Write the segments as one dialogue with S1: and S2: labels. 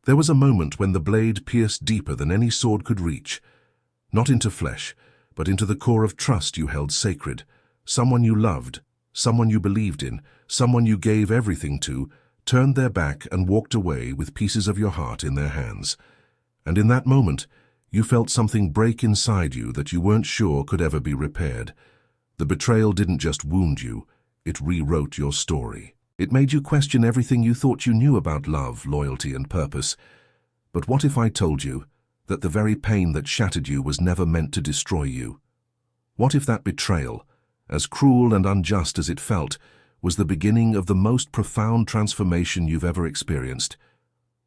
S1: There was a moment when the blade pierced deeper than any sword could reach, not into flesh, but into the core of trust you held sacred. Someone you loved, someone you believed in, someone you gave everything to, turned their back and walked away with pieces of your heart in their hands. And in that moment, you felt something break inside you that you weren't sure could ever be repaired. The betrayal didn't just wound you, it rewrote your story. It made you question everything you thought you knew about love, loyalty, and purpose. But what if I told you that the very pain that shattered you was never meant to destroy you? What if that betrayal, as cruel and unjust as it felt, was the beginning of the most profound transformation you've ever experienced?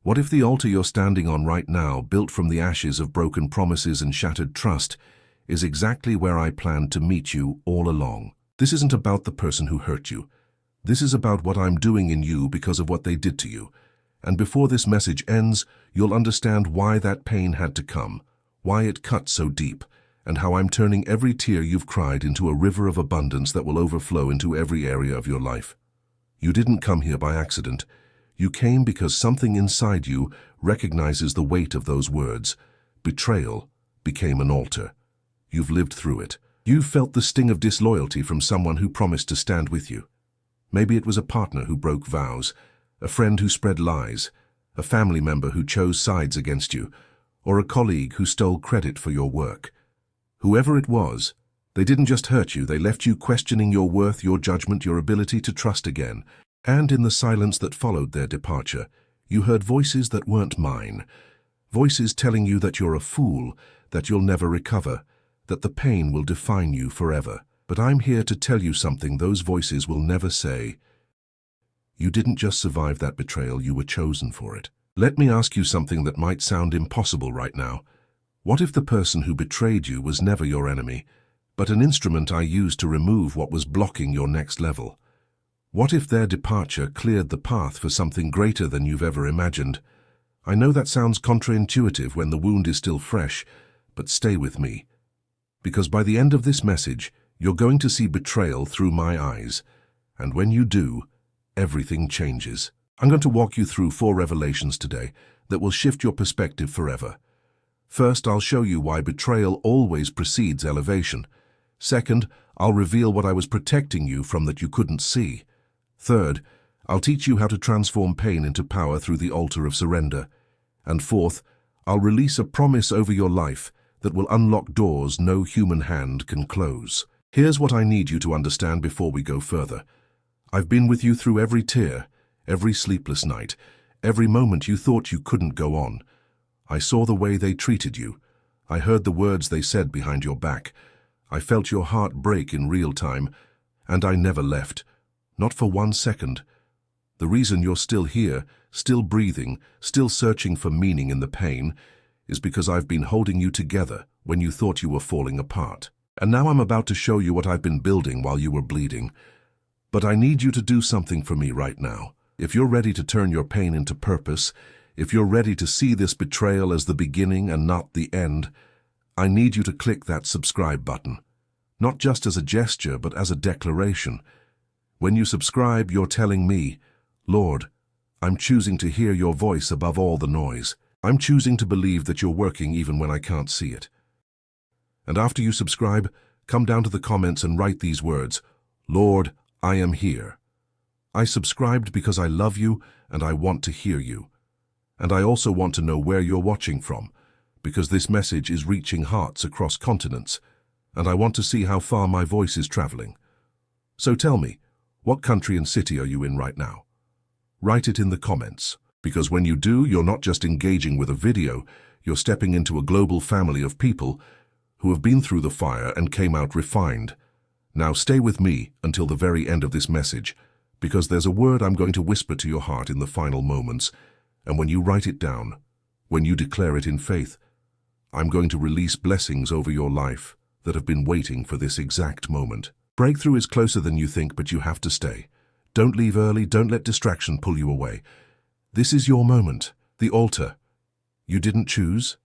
S1: What if the altar you're standing on right now, built from the ashes of broken promises and shattered trust, is exactly where I planned to meet you all along? This isn't about the person who hurt you. This is about what I'm doing in you because of what they did to you. And before this message ends, you'll understand why that pain had to come, why it cut so deep, and how I'm turning every tear you've cried into a river of abundance that will overflow into every area of your life. You didn't come here by accident. You came because something inside you recognizes the weight of those words. Betrayal became an altar. You've lived through it. You've felt the sting of disloyalty from someone who promised to stand with you. Maybe it was a partner who broke vows, a friend who spread lies, a family member who chose sides against you, or a colleague who stole credit for your work. Whoever it was, they didn't just hurt you, they left you questioning your worth, your judgment, your ability to trust again. And in the silence that followed their departure, you heard voices that weren't mine. Voices telling you that you're a fool, that you'll never recover, that the pain will define you forever. But I'm here to tell you something those voices will never say. You didn't just survive that betrayal, you were chosen for it. Let me ask you something that might sound impossible right now. What if the person who betrayed you was never your enemy, but an instrument I used to remove what was blocking your next level? What if their departure cleared the path for something greater than you've ever imagined? I know that sounds counterintuitive when the wound is still fresh, but stay with me. Because by the end of this message, you're going to see betrayal through my eyes. And when you do, everything changes. I'm going to walk you through 4 revelations today that will shift your perspective forever. First, I'll show you why betrayal always precedes elevation. Second, I'll reveal what I was protecting you from that you couldn't see. Third, I'll teach you how to transform pain into power through the altar of surrender. And fourth, I'll release a promise over your life that will unlock doors no human hand can close. Here's what I need you to understand before we go further. I've been with you through every tear, every sleepless night, every moment you thought you couldn't go on. I saw the way they treated you. I heard the words they said behind your back. I felt your heart break in real time, and I never left. Not for 1 second. The reason you're still here, still breathing, still searching for meaning in the pain, is because I've been holding you together when you thought you were falling apart. And now I'm about to show you what I've been building while you were bleeding. But I need you to do something for me right now. If you're ready to turn your pain into purpose, if you're ready to see this betrayal as the beginning and not the end, I need you to click that subscribe button. Not just as a gesture, but as a declaration. When you subscribe, you're telling me, Lord, I'm choosing to hear your voice above all the noise. I'm choosing to believe that you're working even when I can't see it. And after you subscribe, come down to the comments and write these words, Lord, I am here. I subscribed because I love you and I want to hear you. And I also want to know where you're watching from, because this message is reaching hearts across continents, and I want to see how far my voice is traveling. So tell me, what country and city are you in right now? Write it in the comments, because when you do, you're not just engaging with a video, you're stepping into a global family of people who have been through the fire and came out refined. Now stay with me until the very end of this message, because there's a word I'm going to whisper to your heart in the final moments, and when you write it down, when you declare it in faith, I'm going to release blessings over your life that have been waiting for this exact moment. Breakthrough is closer than you think, but you have to stay. Don't leave early, don't let distraction pull you away. This is your moment, the altar. You didn't choose,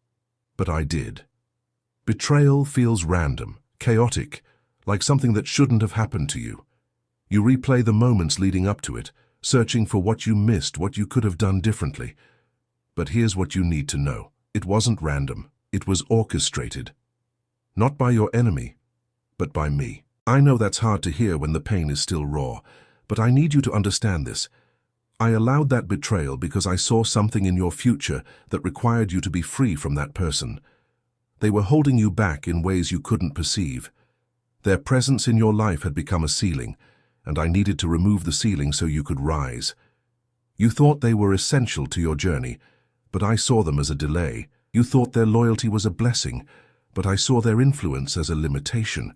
S1: but I did. Betrayal feels random, chaotic, like something that shouldn't have happened to you. You replay the moments leading up to it, searching for what you missed, what you could have done differently. But here's what you need to know. It wasn't random. It was orchestrated. Not by your enemy, but by me. I know that's hard to hear when the pain is still raw, but I need you to understand this. I allowed that betrayal because I saw something in your future that required you to be free from that person. They were holding you back in ways you couldn't perceive. Their presence in your life had become a ceiling, and I needed to remove the ceiling so you could rise. You thought they were essential to your journey, but I saw them as a delay. You thought their loyalty was a blessing, but I saw their influence as a limitation.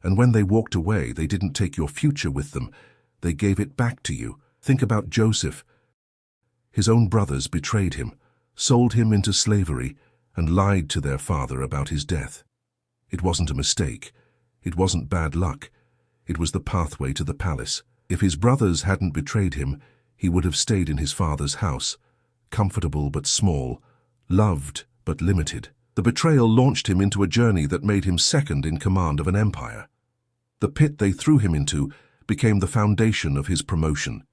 S1: And when they walked away, they didn't take your future with them. They gave it back to you. Think about Joseph. His own brothers betrayed him, sold him into slavery, and lied to their father about his death. It wasn't a mistake. It wasn't bad luck. It was the pathway to the palace. If his brothers hadn't betrayed him, he would have stayed in his father's house, comfortable but small, loved but limited. The betrayal launched him into a journey that made him second in command of an empire. The pit they threw him into became the foundation of his promotion.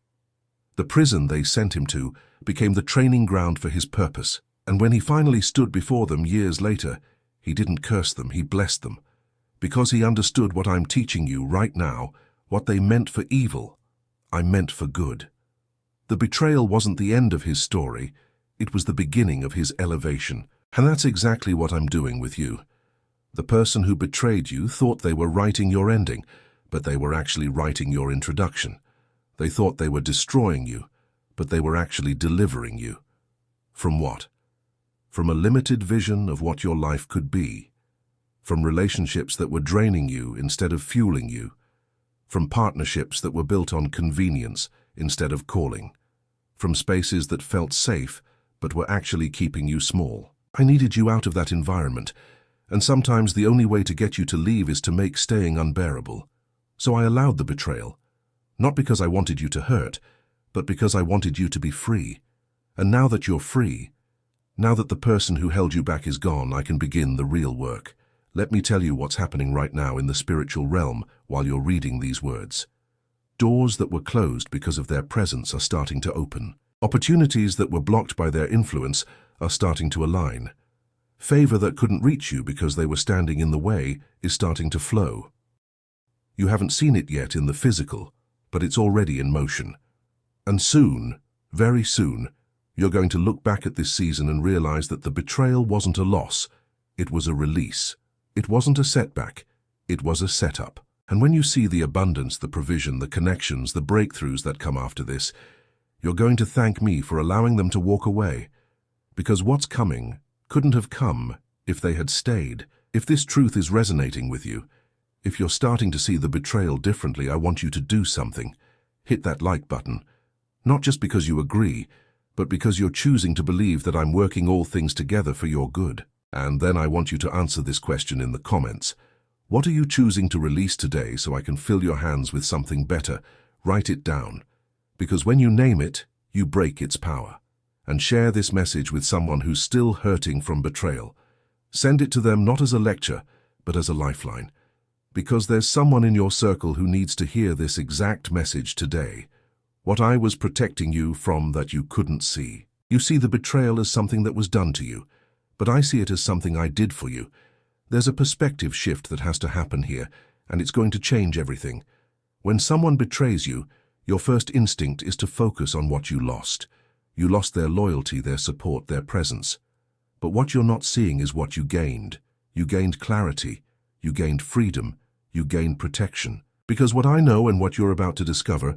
S1: The prison they sent him to became the training ground for his purpose. And when he finally stood before them years later, he didn't curse them, he blessed them. Because he understood what I'm teaching you right now, what they meant for evil, I meant for good. The betrayal wasn't the end of his story, it was the beginning of his elevation. And that's exactly what I'm doing with you. The person who betrayed you thought they were writing your ending, but they were actually writing your introduction. They thought they were destroying you, but they were actually delivering you. From what? From a limited vision of what your life could be. From relationships that were draining you instead of fueling you. From partnerships that were built on convenience instead of calling. From spaces that felt safe but were actually keeping you small. I needed you out of that environment, and sometimes the only way to get you to leave is to make staying unbearable. So I allowed the betrayal, not because I wanted you to hurt, but because I wanted you to be free. And now that you're free, now that the person who held you back is gone, I can begin the real work. Let me tell you what's happening right now in the spiritual realm while you're reading these words. Doors that were closed because of their presence are starting to open. Opportunities that were blocked by their influence are starting to align. Favor that couldn't reach you because they were standing in the way is starting to flow. You haven't seen it yet in the physical, but it's already in motion. And soon, very soon, you're going to look back at this season and realize that the betrayal wasn't a loss, it was a release. It wasn't a setback, it was a setup. And when you see the abundance, the provision, the connections, the breakthroughs that come after this, you're going to thank me for allowing them to walk away. Because what's coming couldn't have come if they had stayed. If this truth is resonating with you, if you're starting to see the betrayal differently, I want you to do something. Hit that like button. Not just because you agree, but because you're choosing to believe that I'm working all things together for your good. And then I want you to answer this question in the comments. What are you choosing to release today so I can fill your hands with something better? Write it down. Because when you name it, you break its power. And share this message with someone who's still hurting from betrayal. Send it to them not as a lecture, but as a lifeline. Because there's someone in your circle who needs to hear this exact message today. What I was protecting you from that you couldn't see. You see the betrayal as something that was done to you, but I see it as something I did for you. There's a perspective shift that has to happen here, and it's going to change everything. When someone betrays you, your first instinct is to focus on what you lost. You lost their loyalty, their support, their presence. But what you're not seeing is what you gained. You gained clarity, you gained freedom, you gained protection. Because what I know and what you're about to discover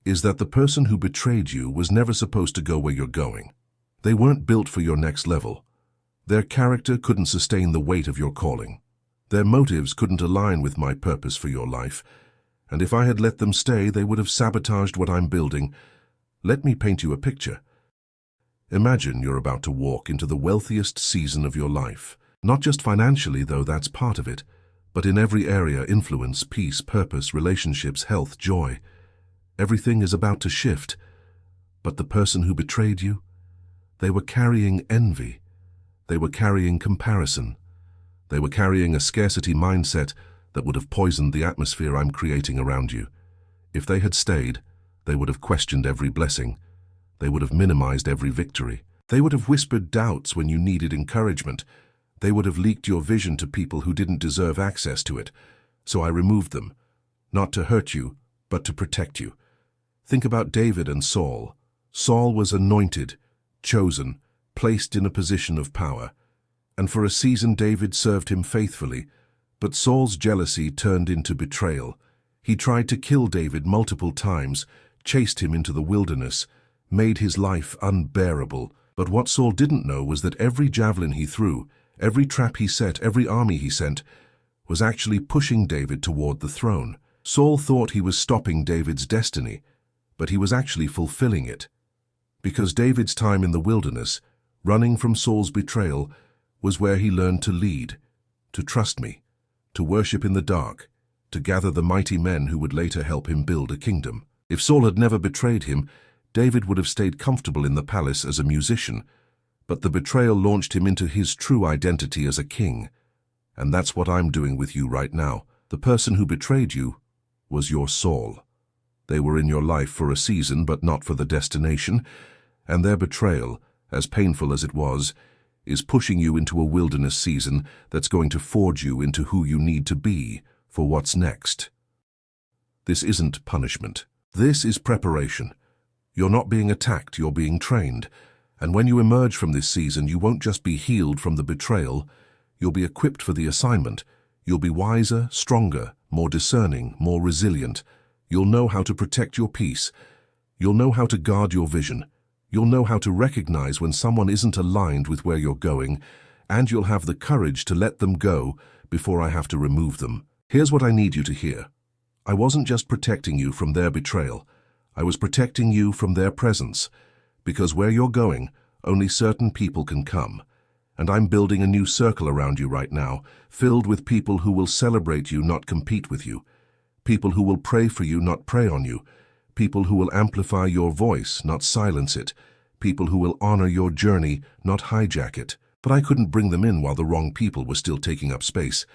S1: is that the person who betrayed you was never supposed to go where you're going. They weren't built for your next level. Their character couldn't sustain the weight of your calling. Their motives couldn't align with my purpose for your life. And if I had let them stay, they would have sabotaged what I'm building. Let me paint you a picture. Imagine you're about to walk into the wealthiest season of your life. Not just financially, though that's part of it, but in every area: influence, peace, purpose, relationships, health, joy. Everything is about to shift. But the person who betrayed you, they were carrying envy. They were carrying comparison. They were carrying a scarcity mindset that would have poisoned the atmosphere I'm creating around you. If they had stayed, they would have questioned every blessing. They would have minimized every victory. They would have whispered doubts when you needed encouragement. They would have leaked your vision to people who didn't deserve access to it. So I removed them, not to hurt you, but to protect you. Think about David and Saul. Saul was anointed, chosen, placed in a position of power. And for a season David served him faithfully, but Saul's jealousy turned into betrayal. He tried to kill David multiple times, chased him into the wilderness, made his life unbearable. But what Saul didn't know was that every javelin he threw, every trap he set, every army he sent, was actually pushing David toward the throne. Saul thought he was stopping David's destiny, but he was actually fulfilling it. Because David's time in the wilderness, running from Saul's betrayal, was where he learned to lead, to trust me, to worship in the dark, to gather the mighty men who would later help him build a kingdom. If Saul had never betrayed him, David would have stayed comfortable in the palace as a musician, but the betrayal launched him into his true identity as a king. And that's what I'm doing with you right now. The person who betrayed you was your Saul. They were in your life for a season, but not for the destination, and their betrayal, as painful as it was, is pushing you into a wilderness season that's going to forge you into who you need to be for what's next. This isn't punishment. This is preparation. You're not being attacked, you're being trained. And when you emerge from this season, you won't just be healed from the betrayal, you'll be equipped for the assignment. You'll be wiser, stronger, more discerning, more resilient. You'll know how to protect your peace. You'll know how to guard your vision. You'll know how to recognize when someone isn't aligned with where you're going, and you'll have the courage to let them go before I have to remove them. Here's what I need you to hear. I wasn't just protecting you from their betrayal. I was protecting you from their presence, because where you're going, only certain people can come. And I'm building a new circle around you right now, filled with people who will celebrate you, not compete with you. People who will pray for you, not prey on you. People who will amplify your voice, not silence it. People who will honor your journey, not hijack it. But I couldn't bring them in while the wrong people were still taking up space.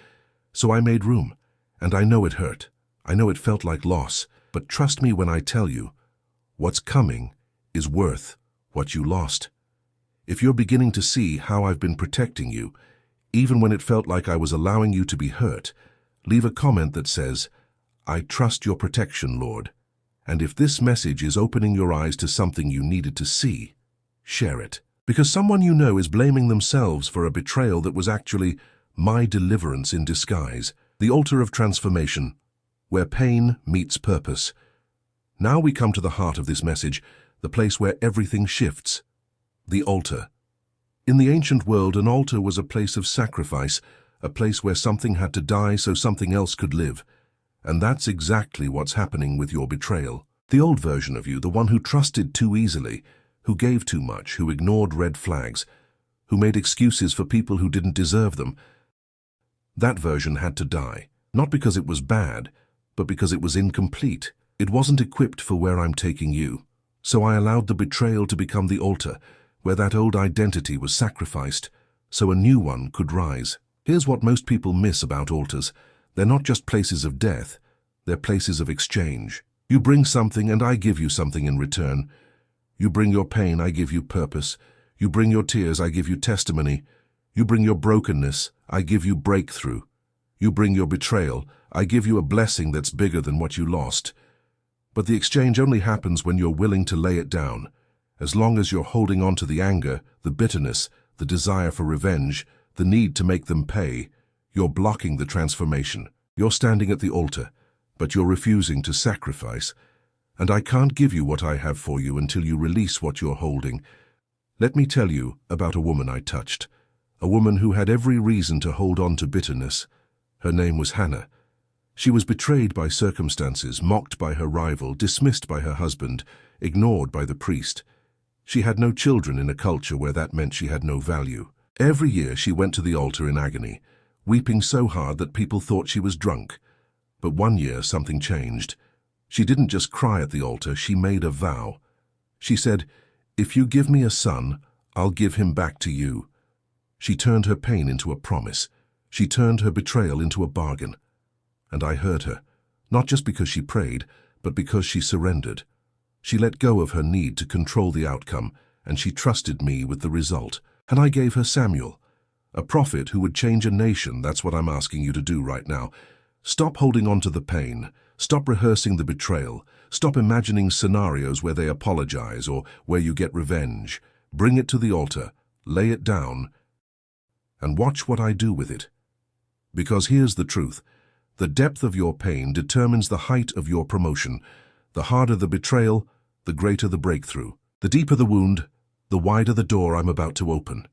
S1: So I made room, and I know it hurt. I know it felt like loss, but trust me when I tell you, what's coming is worth what you lost. If you're beginning to see how I've been protecting you, even when it felt like I was allowing you to be hurt, leave a comment that says, I trust your protection, Lord. And if this message is opening your eyes to something you needed to see, share it. Because someone you know is blaming themselves for a betrayal that was actually my deliverance in disguise. The altar of transformation, where pain meets purpose. Now we come to the heart of this message, the place where everything shifts. The altar. In the ancient world, an altar was a place of sacrifice, a place where something had to die so something else could live. And that's exactly what's happening with your betrayal. The old version of you, the one who trusted too easily, who gave too much, who ignored red flags, who made excuses for people who didn't deserve them, that version had to die. Not because it was bad, but because it was incomplete. It wasn't equipped for where I'm taking you. So I allowed the betrayal to become the altar, where that old identity was sacrificed, so a new one could rise. Here's what most people miss about altars. They're not just places of death, they're places of exchange. You bring something and I give you something in return. You bring your pain, I give you purpose. You bring your tears, I give you testimony. You bring your brokenness, I give you breakthrough. You bring your betrayal, I give you a blessing that's bigger than what you lost. But the exchange only happens when you're willing to lay it down. As long as you're holding on to the anger, the bitterness, the desire for revenge, the need to make them pay, you're blocking the transformation. You're standing at the altar, but you're refusing to sacrifice. And I can't give you what I have for you until you release what you're holding. Let me tell you about a woman I touched. A woman who had every reason to hold on to bitterness. Her name was Hannah. She was betrayed by circumstances, mocked by her rival, dismissed by her husband, ignored by the priest. She had no children in a culture where that meant she had no value. Every year she went to the altar in agony, weeping so hard that people thought she was drunk. But one year something changed. She didn't just cry at the altar, she made a vow. She said, "If you give me a son, I'll give him back to you." She turned her pain into a promise. She turned her betrayal into a bargain. And I heard her, not just because she prayed, but because she surrendered. She let go of her need to control the outcome, and she trusted me with the result. And I gave her Samuel, a prophet who would change a nation. That's what I'm asking you to do right now. Stop holding on to the pain. Stop rehearsing the betrayal. Stop imagining scenarios where they apologize or where you get revenge. Bring it to the altar, lay it down, and watch what I do with it. Because here's the truth. The depth of your pain determines the height of your promotion. The harder the betrayal, the greater the breakthrough. The deeper the wound, the wider the door I'm about to open.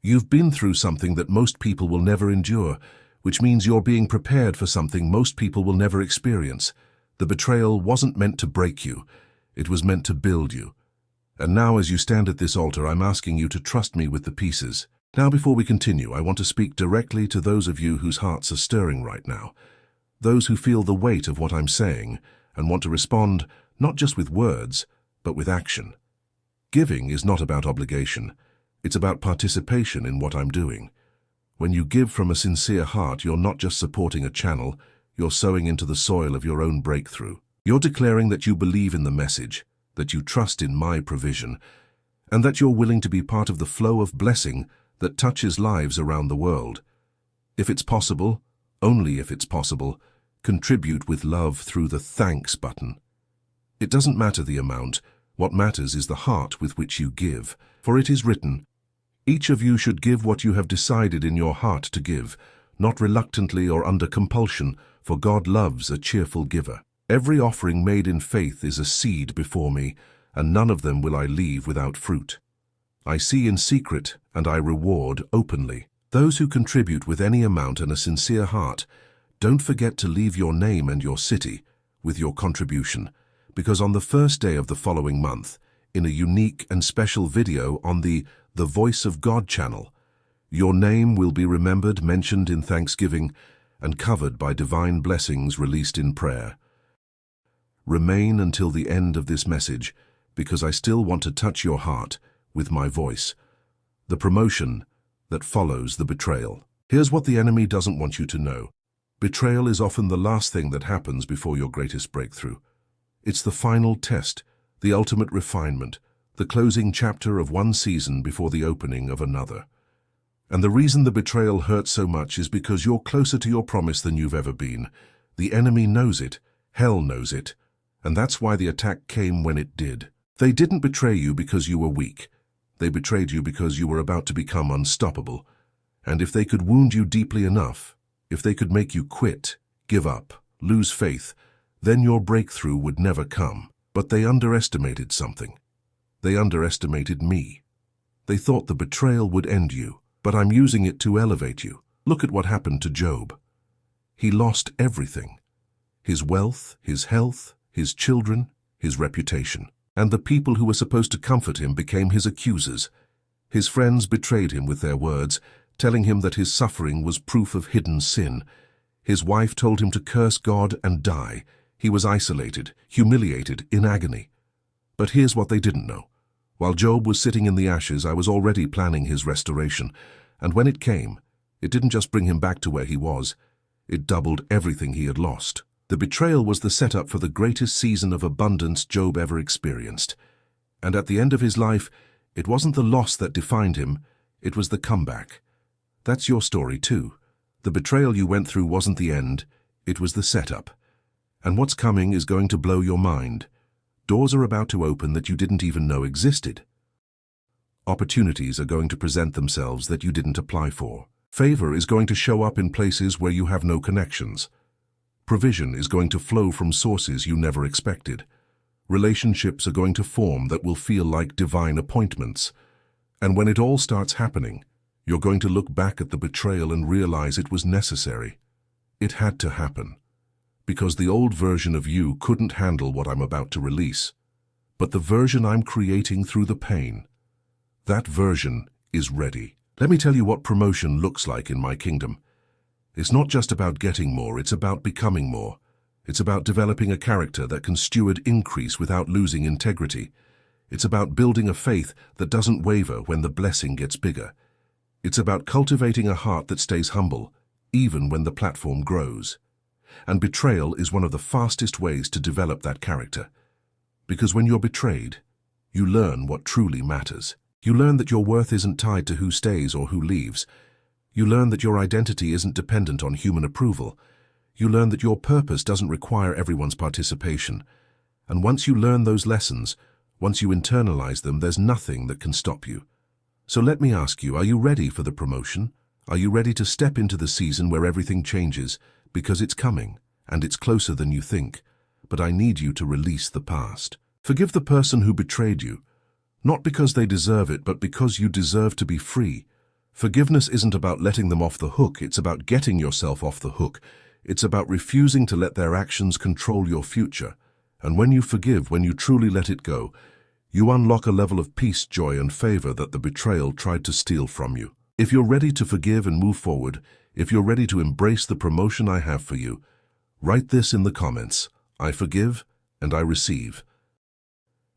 S1: You've been through something that most people will never endure, which means you're being prepared for something most people will never experience. The betrayal wasn't meant to break you. It was meant to build you. And now, as you stand at this altar, I'm asking you to trust me with the pieces. Now, before we continue, I want to speak directly to those of you whose hearts are stirring right now. Those who feel the weight of what I'm saying and want to respond not just with words, but with action. Giving is not about obligation. It's about participation in what I'm doing. When you give from a sincere heart, you're not just supporting a channel, you're sowing into the soil of your own breakthrough. You're declaring that you believe in the message, that you trust in my provision, and that you're willing to be part of the flow of blessing that touches lives around the world. If it's possible, only if it's possible, contribute with love through the thanks button. It doesn't matter the amount. What matters is the heart with which you give. For it is written, each of you should give what you have decided in your heart to give, not reluctantly or under compulsion, for God loves a cheerful giver. Every offering made in faith is a seed before me, and none of them will I leave without fruit. I see in secret, and I reward openly. Those who contribute with any amount and a sincere heart, don't forget to leave your name and your city with your contribution, because on the first day of the following month, in a unique and special video on the Voice of God channel, your name will be remembered, mentioned in thanksgiving, and covered by divine blessings released in prayer. Remain until the end of this message, because I still want to touch your heart with my voice. The promotion that follows the betrayal. Here's what the enemy doesn't want you to know. Betrayal is often the last thing that happens before your greatest breakthrough. It's the final test, the ultimate refinement, the closing chapter of one season before the opening of another. And the reason the betrayal hurts so much is because you're closer to your promise than you've ever been. The enemy knows it, hell knows it, and that's why the attack came when it did. They didn't betray you because you were weak. They betrayed you because you were about to become unstoppable. And if they could wound you deeply enough, if they could make you quit, give up, lose faith, then your breakthrough would never come. But they underestimated something. They underestimated me. They thought the betrayal would end you, but I'm using it to elevate you. Look at what happened to Job. He lost everything. His wealth, his health, his children, his reputation. And the people who were supposed to comfort him became his accusers. His friends betrayed him with their words, telling him that his suffering was proof of hidden sin. His wife told him to curse God and die. He was isolated, humiliated, in agony. But here's what they didn't know. While Job was sitting in the ashes, I was already planning his restoration. And when it came, it didn't just bring him back to where he was. It doubled everything he had lost. The betrayal was the setup for the greatest season of abundance Job ever experienced. And at the end of his life, it wasn't the loss that defined him, it was the comeback. That's your story too. The betrayal you went through wasn't the end, it was the setup. And what's coming is going to blow your mind. Doors are about to open that you didn't even know existed. Opportunities are going to present themselves that you didn't apply for. Favor is going to show up in places where you have no connections. Provision is going to flow from sources you never expected. Relationships are going to form that will feel like divine appointments. And when it all starts happening, you're going to look back at the betrayal and realize it was necessary. It had to happen. Because the old version of you couldn't handle what I'm about to release. But the version I'm creating through the pain, that version is ready. Let me tell you what promotion looks like in my kingdom. It's not just about getting more, it's about becoming more. It's about developing a character that can steward increase without losing integrity. It's about building a faith that doesn't waver when the blessing gets bigger. It's about cultivating a heart that stays humble, even when the platform grows. And betrayal is one of the fastest ways to develop that character. Because when you're betrayed, You learn what truly matters. You learn that your worth isn't tied to who stays or who leaves. You learn that your identity isn't dependent on human approval. You learn that your purpose doesn't require everyone's participation. And once you learn those lessons, once you internalize them, there's nothing that can stop you. So let me ask you, are you ready for the promotion? Are you ready to step into the season where everything changes? Because it's coming, and it's closer than you think. But I need you to release the past. Forgive the person who betrayed you, not because they deserve it, but because you deserve to be free. Forgiveness isn't about letting them off the hook, it's about getting yourself off the hook. It's about refusing to let their actions control your future. And when you forgive, when you truly let it go, you unlock a level of peace, joy, and favor that the betrayal tried to steal from you. If you're ready to forgive and move forward, if you're ready to embrace the promotion I have for you, write this in the comments: I forgive and I receive.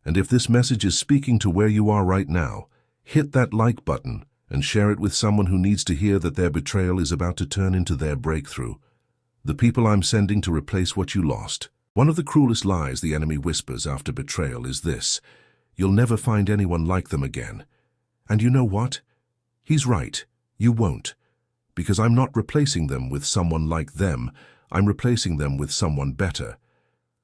S1: And if this message is speaking to where you are right now, hit that like button and share it with someone who needs to hear that their betrayal is about to turn into their breakthrough. The people I'm sending to replace what you lost. One of the cruelest lies the enemy whispers after betrayal is this: you'll never find anyone like them again. And you know what? He's right. You won't. Because I'm not replacing them with someone like them. I'm replacing them with someone better.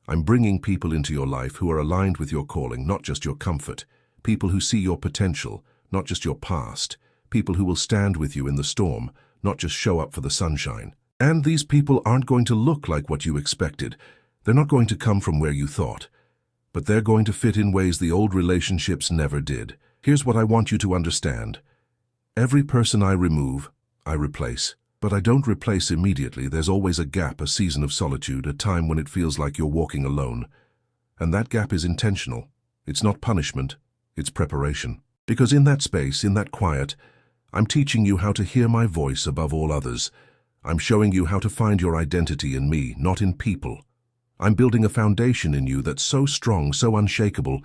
S1: I'm bringing people into your life who are aligned with your calling, not just your comfort. People who see your potential, not just your past. People who will stand with you in the storm, not just show up for the sunshine. And these people aren't going to look like what you expected. They're not going to come from where you thought. But they're going to fit in ways the old relationships never did. Here's what I want you to understand. Every person I remove, I replace. But I don't replace immediately. There's always a gap, a season of solitude, a time when it feels like you're walking alone. And that gap is intentional. It's not punishment, it's preparation. Because in that space, in that quiet, I'm teaching you how to hear my voice above all others. I'm showing you how to find your identity in me, not in people. I'm building a foundation in you that's so strong, so unshakable,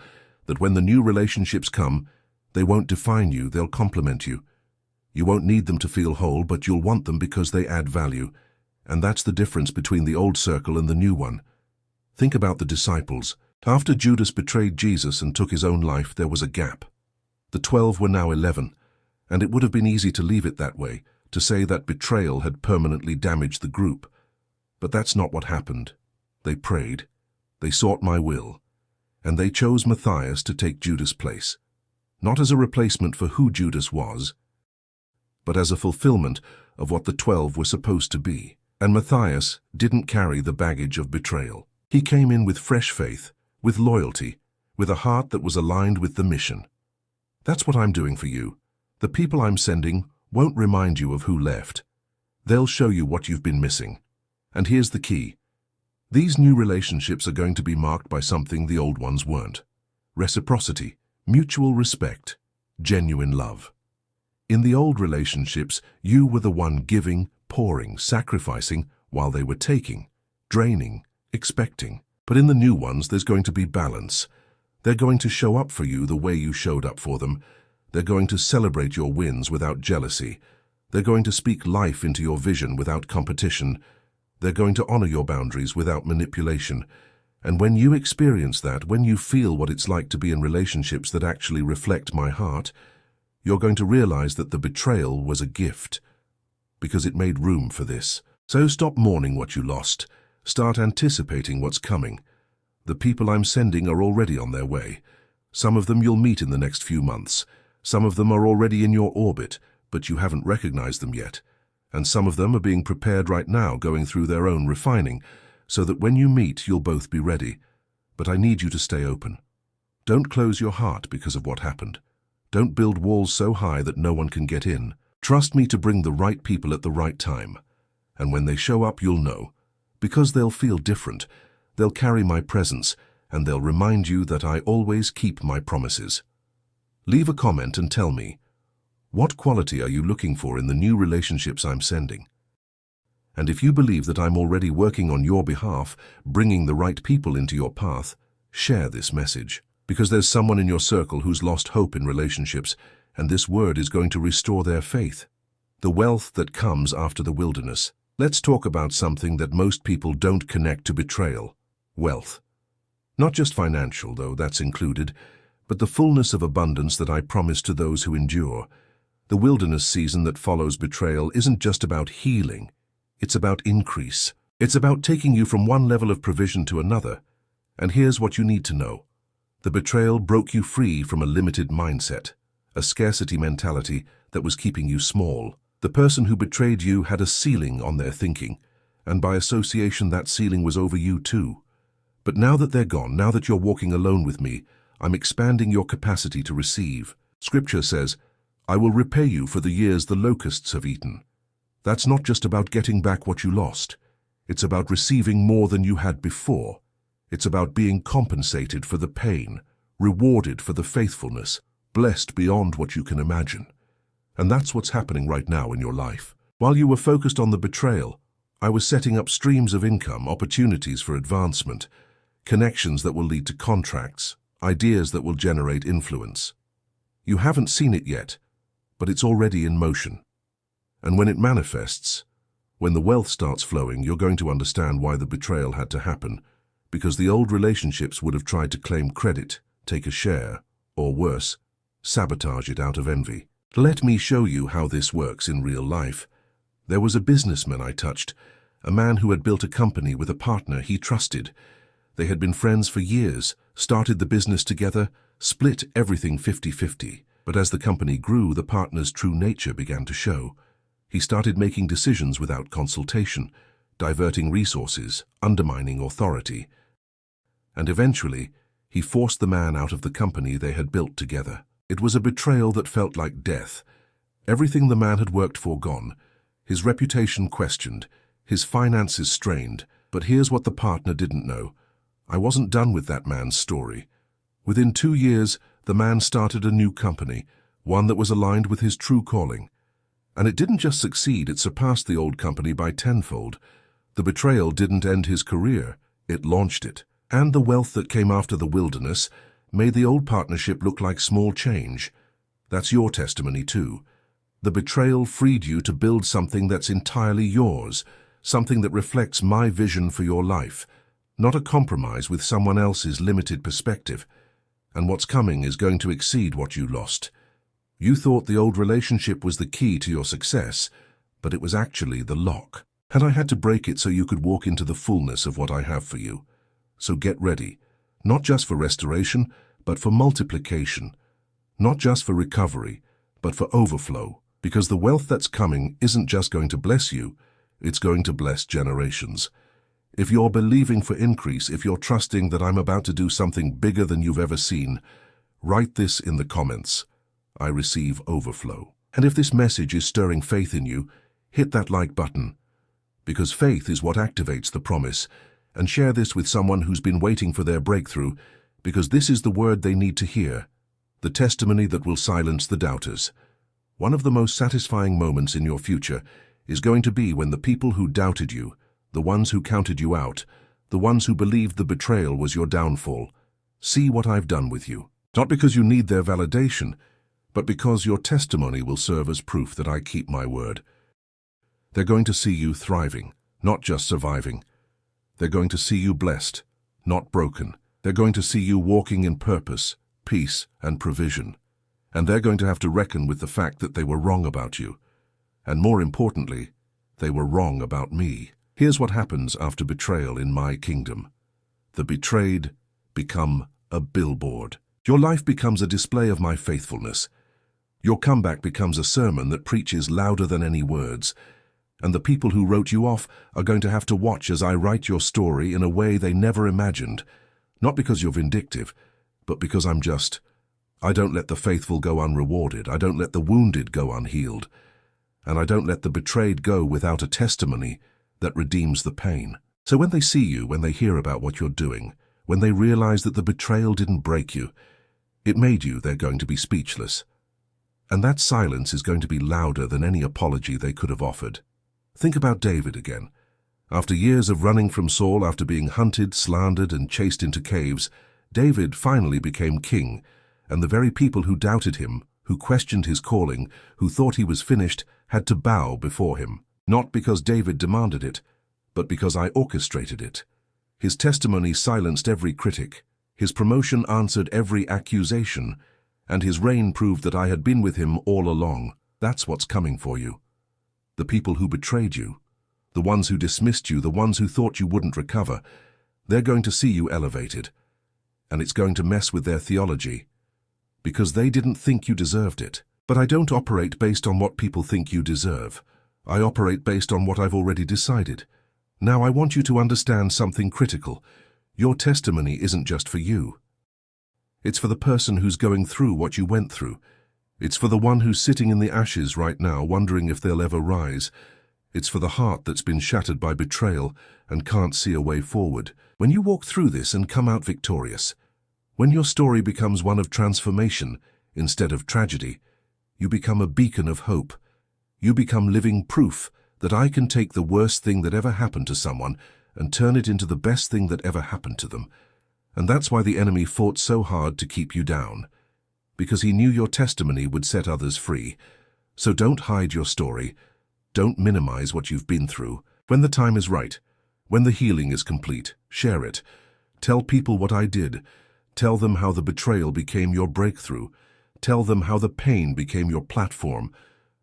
S1: that when the new relationships come, they won't define you, they'll complement you. You won't need them to feel whole, but you'll want them because they add value. And that's the difference between the old circle and the new one. Think about the disciples. After Judas betrayed Jesus and took his own life, there was a gap. The 12 were now 11, and it would have been easy to leave it that way, to say that betrayal had permanently damaged the group. But that's not what happened. They prayed, they sought my will, and they chose Matthias to take Judas' place. Not as a replacement for who Judas was, but as a fulfillment of what the 12 were supposed to be. And Matthias didn't carry the baggage of betrayal. He came in with fresh faith, with loyalty, with a heart that was aligned with the mission. That's what I'm doing for you. The people I'm sending won't remind you of who left. They'll show you what you've been missing. And here's the key. These new relationships are going to be marked by something the old ones weren't. Reciprocity, mutual respect, genuine love. In the old relationships, you were the one giving, pouring, sacrificing, while they were taking, draining, expecting. But in the new ones, there's going to be balance. They're going to show up for you the way you showed up for them. They're going to celebrate your wins without jealousy. They're going to speak life into your vision without competition. They're going to honor your boundaries without manipulation. And when you experience that, when you feel what it's like to be in relationships that actually reflect my heart, you're going to realize that the betrayal was a gift, because it made room for this. So stop mourning what you lost. Start anticipating what's coming. The people I'm sending are already on their way. Some of them you'll meet in the next few months. Some of them are already in your orbit, but you haven't recognized them yet. And some of them are being prepared right now, going through their own refining, so that when you meet, you'll both be ready. But I need you to stay open. Don't close your heart because of what happened. Don't build walls so high that no one can get in. Trust me to bring the right people at the right time. And when they show up, you'll know. Because they'll feel different. They'll carry my presence, and they'll remind you that I always keep my promises. Leave a comment and tell me, what quality are you looking for in the new relationships I'm sending? And if you believe that I'm already working on your behalf, bringing the right people into your path, share this message. Because there's someone in your circle who's lost hope in relationships, and this word is going to restore their faith. The wealth that comes after the wilderness. Let's talk about something that most people don't connect to betrayal. Wealth. Not just financial, though that's included, but the fullness of abundance that I promise to those who endure. The wilderness season that follows betrayal isn't just about healing, it's about increase. It's about taking you from one level of provision to another. And here's what you need to know. The betrayal broke you free from a limited mindset, a scarcity mentality that was keeping you small. The person who betrayed you had a ceiling on their thinking, and by association that ceiling was over you too. But now that they're gone, now that you're walking alone with me, I'm expanding your capacity to receive. Scripture says, I will repay you for the years the locusts have eaten. That's not just about getting back what you lost. It's about receiving more than you had before. It's about being compensated for the pain, rewarded for the faithfulness, blessed beyond what you can imagine. And that's what's happening right now in your life. While you were focused on the betrayal, I was setting up streams of income, opportunities for advancement, connections that will lead to contracts, ideas that will generate influence. You haven't seen it yet, but it's already in motion. And when it manifests, when the wealth starts flowing, you're going to understand why the betrayal had to happen, because the old relationships would have tried to claim credit, take a share, or worse, sabotage it out of envy. Let me show you how this works in real life. There was a businessman I touched, a man who had built a company with a partner he trusted. They had been friends for years, started the business together, split everything 50-50. But as the company grew, the partner's true nature began to show. He started making decisions without consultation, diverting resources, undermining authority. And eventually, he forced the man out of the company they had built together. It was a betrayal that felt like death. Everything the man had worked for gone, his reputation questioned, his finances strained. But here's what the partner didn't know. I wasn't done with that man's story. Within 2 years, the man started a new company, one that was aligned with his true calling. And it didn't just succeed, it surpassed the old company by tenfold. The betrayal didn't end his career, it launched it. And the wealth that came after the wilderness made the old partnership look like small change. That's your testimony too. The betrayal freed you to build something that's entirely yours, something that reflects my vision for your life, not a compromise with someone else's limited perspective. And what's coming is going to exceed what you lost. You thought the old relationship was the key to your success, but it was actually the lock. And I had to break it so you could walk into the fullness of what I have for you. So get ready, not just for restoration, but for multiplication. Not just for recovery, but for overflow. Because the wealth that's coming isn't just going to bless you, it's going to bless generations. If you're believing for increase, if you're trusting that I'm about to do something bigger than you've ever seen, write this in the comments. I receive overflow. And if this message is stirring faith in you, hit that like button. Because faith is what activates the promise. And share this with someone who's been waiting for their breakthrough, because this is the word they need to hear. The testimony that will silence the doubters. One of the most satisfying moments in your future is going to be when the people who doubted you, the ones who counted you out, the ones who believed the betrayal was your downfall, see what I've done with you. Not because you need their validation, but because your testimony will serve as proof that I keep my word. They're going to see you thriving, not just surviving. They're going to see you blessed, not broken. They're going to see you walking in purpose, peace, and provision. And they're going to have to reckon with the fact that they were wrong about you. And more importantly, they were wrong about me. Here's what happens after betrayal in my kingdom. The betrayed become a billboard. Your life becomes a display of my faithfulness. Your comeback becomes a sermon that preaches louder than any words. And the people who wrote you off are going to have to watch as I write your story in a way they never imagined. Not because you're vindictive, but because I'm just. I don't let the faithful go unrewarded. I don't let the wounded go unhealed. And I don't let the betrayed go without a testimony that redeems the pain. So when they see you, when they hear about what you're doing, when they realize that the betrayal didn't break you, it made you, they're going to be speechless. And that silence is going to be louder than any apology they could have offered. Think about David again. After years of running from Saul, after being hunted, slandered, and chased into caves, David finally became king, and the very people who doubted him, who questioned his calling, who thought he was finished, had to bow before him. Not because David demanded it, but because I orchestrated it. His testimony silenced every critic. His promotion answered every accusation, and his reign proved that I had been with him all along. That's what's coming for you. The people who betrayed you, the ones who dismissed you, the ones who thought you wouldn't recover, they're going to see you elevated, and it's going to mess with their theology, because they didn't think you deserved it. But I don't operate based on what people think you deserve. I operate based on what I've already decided. Now I want you to understand something critical. Your testimony isn't just for you. It's for the person who's going through what you went through. It's for the one who's sitting in the ashes right now, wondering if they'll ever rise. It's for the heart that's been shattered by betrayal and can't see a way forward. When you walk through this and come out victorious, when your story becomes one of transformation instead of tragedy, you become a beacon of hope. You become living proof that I can take the worst thing that ever happened to someone and turn it into the best thing that ever happened to them. And that's why the enemy fought so hard to keep you down, because he knew your testimony would set others free. So don't hide your story. Don't minimize what you've been through. When the time is right, when the healing is complete, share it. Tell people what I did. Tell them how the betrayal became your breakthrough. Tell them how the pain became your platform,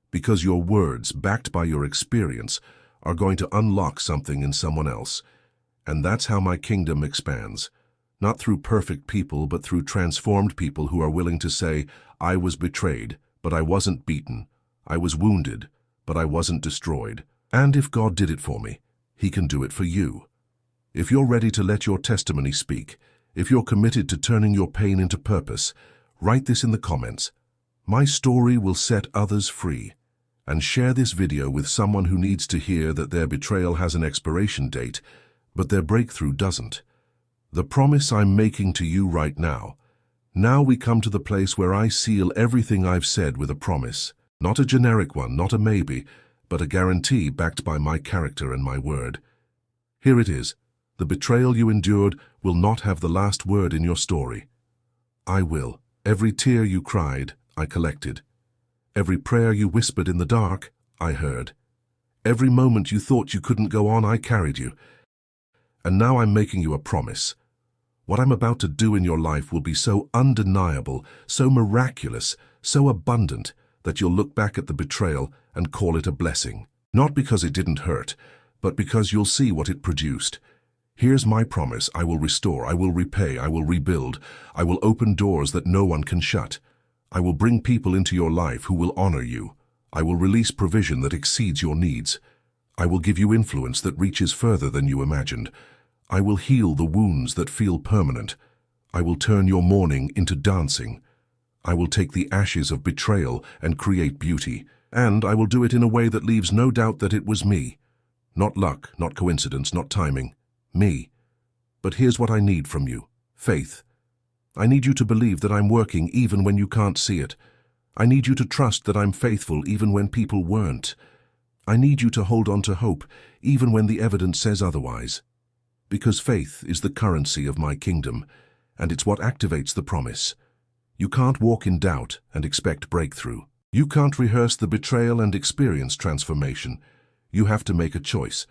S1: because your words, backed by your experience, are going to unlock something in someone else. And that's how my kingdom expands. Not through perfect people, but through transformed people who are willing to say, I was betrayed, but I wasn't beaten. I was wounded, but I wasn't destroyed. And if God did it for me, He can do it for you. If you're ready to let your testimony speak, if you're committed to turning your pain into purpose, write this in the comments. My story will set others free. And share this video with someone who needs to hear that their betrayal has an expiration date, but their breakthrough doesn't. The promise I'm making to you right now. Now we come to the place where I seal everything I've said with a promise. Not a generic one, not a maybe, but a guarantee backed by my character and my word. Here it is. The betrayal you endured will not have the last word in your story. I will. Every tear you cried, I collected. Every prayer you whispered in the dark, I heard. Every moment you thought you couldn't go on, I carried you. And now I'm making you a promise. What I'm about to do in your life will be so undeniable, so miraculous, so abundant, that you'll look back at the betrayal and call it a blessing. Not because it didn't hurt, but because you'll see what it produced. Here's my promise. I will restore, I will repay, I will rebuild. I will open doors that no one can shut. I will bring people into your life who will honor you. I will release provision that exceeds your needs. I will give you influence that reaches further than you imagined. I will heal the wounds that feel permanent. I will turn your mourning into dancing. I will take the ashes of betrayal and create beauty. And I will do it in a way that leaves no doubt that it was me. Not luck, not coincidence, not timing. Me. But here's what I need from you. Faith. I need you to believe that I'm working even when you can't see it. I need you to trust that I'm faithful even when people weren't. I need you to hold on to hope even when the evidence says otherwise. Because faith is the currency of my kingdom, and it's what activates the promise. You can't walk in doubt and expect breakthrough. You can't rehearse the betrayal and experience transformation. You have to make a choice.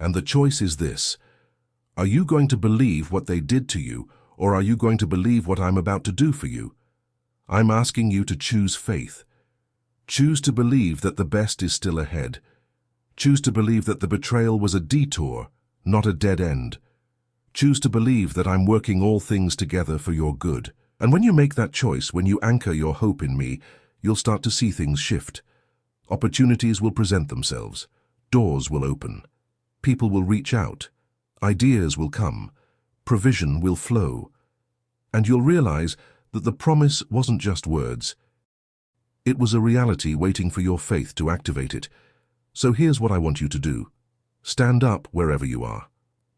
S1: And the choice is this. Are you going to believe what they did to you, or are you going to believe what I'm about to do for you? I'm asking you to choose faith. Choose to believe that the best is still ahead. Choose to believe that the betrayal was a detour, not a dead end. Choose to believe that I'm working all things together for your good. And when you make that choice, when you anchor your hope in me, you'll start to see things shift. Opportunities will present themselves. Doors will open. People will reach out. Ideas will come. Provision will flow. And you'll realize that the promise wasn't just words. It was a reality waiting for your faith to activate it. So here's what I want you to do. Stand up wherever you are.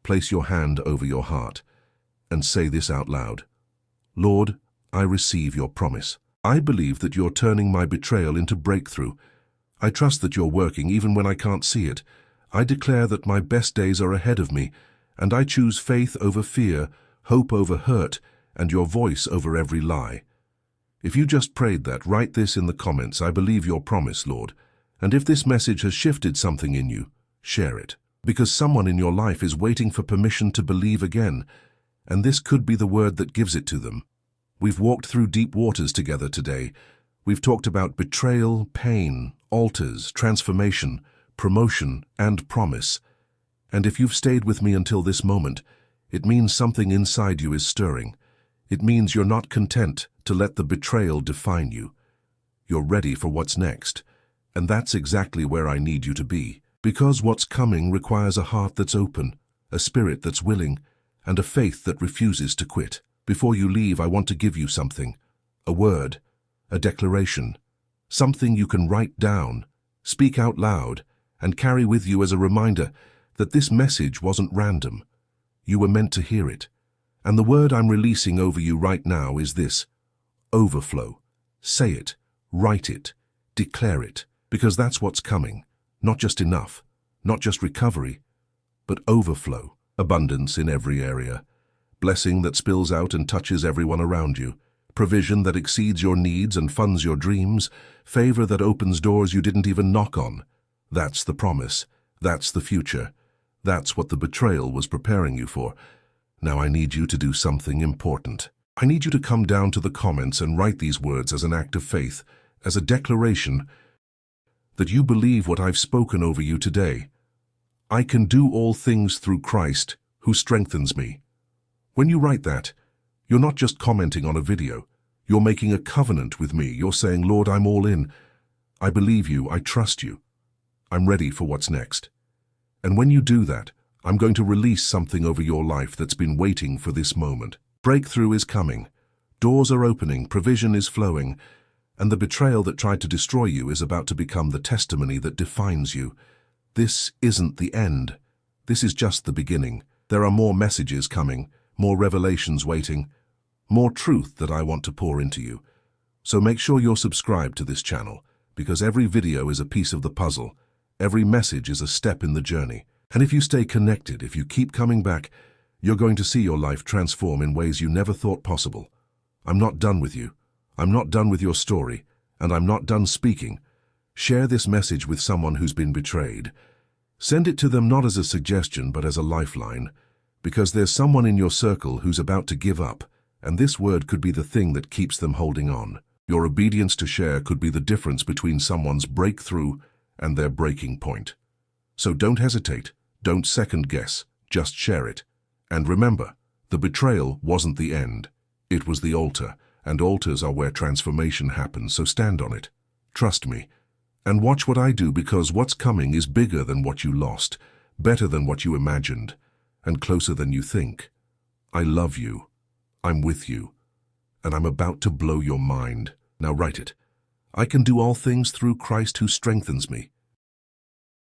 S1: Place your hand over your heart and say this out loud. Lord, I receive your promise. I believe that you're turning my betrayal into breakthrough. I trust that you're working even when I can't see it. I declare that my best days are ahead of me, and I choose faith over fear, hope over hurt, and your voice over every lie. If you just prayed that, write this in the comments. I believe your promise, Lord. And if this message has shifted something in you, share it. Because someone in your life is waiting for permission to believe again. and this could be the word that gives it to them. We've walked through deep waters together today. We've talked about betrayal, pain, altars, transformation, promotion, and promise. And if you've stayed with me until this moment, it means something inside you is stirring. It means you're not content to let the betrayal define you. You're ready for what's next. And that's exactly where I need you to be. Because what's coming requires a heart that's open, a spirit that's willing, and a faith that refuses to quit. Before you leave, I want to give you something. A word, a declaration. Something you can write down, speak out loud, and carry with you as a reminder that this message wasn't random. You were meant to hear it. And the word I'm releasing over you right now is this: overflow. Say it, write it, declare it, because that's what's coming. Not just enough, not just recovery, but overflow, abundance in every area, blessing that spills out and touches everyone around you, provision that exceeds your needs and funds your dreams, favor that opens doors you didn't even knock on. That's the promise. That's the future. That's what the betrayal was preparing you for. Now I need you to do something important. I need you to come down to the comments and write these words as an act of faith, as a declaration that you believe what I've spoken over you today. I can do all things through Christ who strengthens me. When you write that, you're not just commenting on a video. You're making a covenant with me. You're saying, Lord, I'm all in. I believe you. I trust you. I'm ready for what's next. And when you do that, I'm going to release something over your life that's been waiting for this moment. Breakthrough is coming. Doors are opening. Provision is flowing. And the betrayal that tried to destroy you is about to become the testimony that defines you. This isn't the end. This is just the beginning. There are more messages coming, more revelations waiting, more truth that I want to pour into you. So make sure you're subscribed to this channel, because every video is a piece of the puzzle. Every message is a step in the journey. And if you stay connected, if you keep coming back, you're going to see your life transform in ways you never thought possible. I'm not done with you. I'm not done with your story, and I'm not done speaking. Share this message with someone who's been betrayed. Send it to them not as a suggestion, but as a lifeline, because there's someone in your circle who's about to give up, and this word could be the thing that keeps them holding on. Your obedience to share could be the difference between someone's breakthrough and their breaking point. So don't hesitate, don't second guess, just share it. And remember, the betrayal wasn't the end. It was the altar. And altars are where transformation happens, so stand on it. Trust me. And watch what I do, because what's coming is bigger than what you lost, better than what you imagined, and closer than you think. I love you. I'm with you. And I'm about to blow your mind. Now write it. I can do all things through Christ who strengthens me.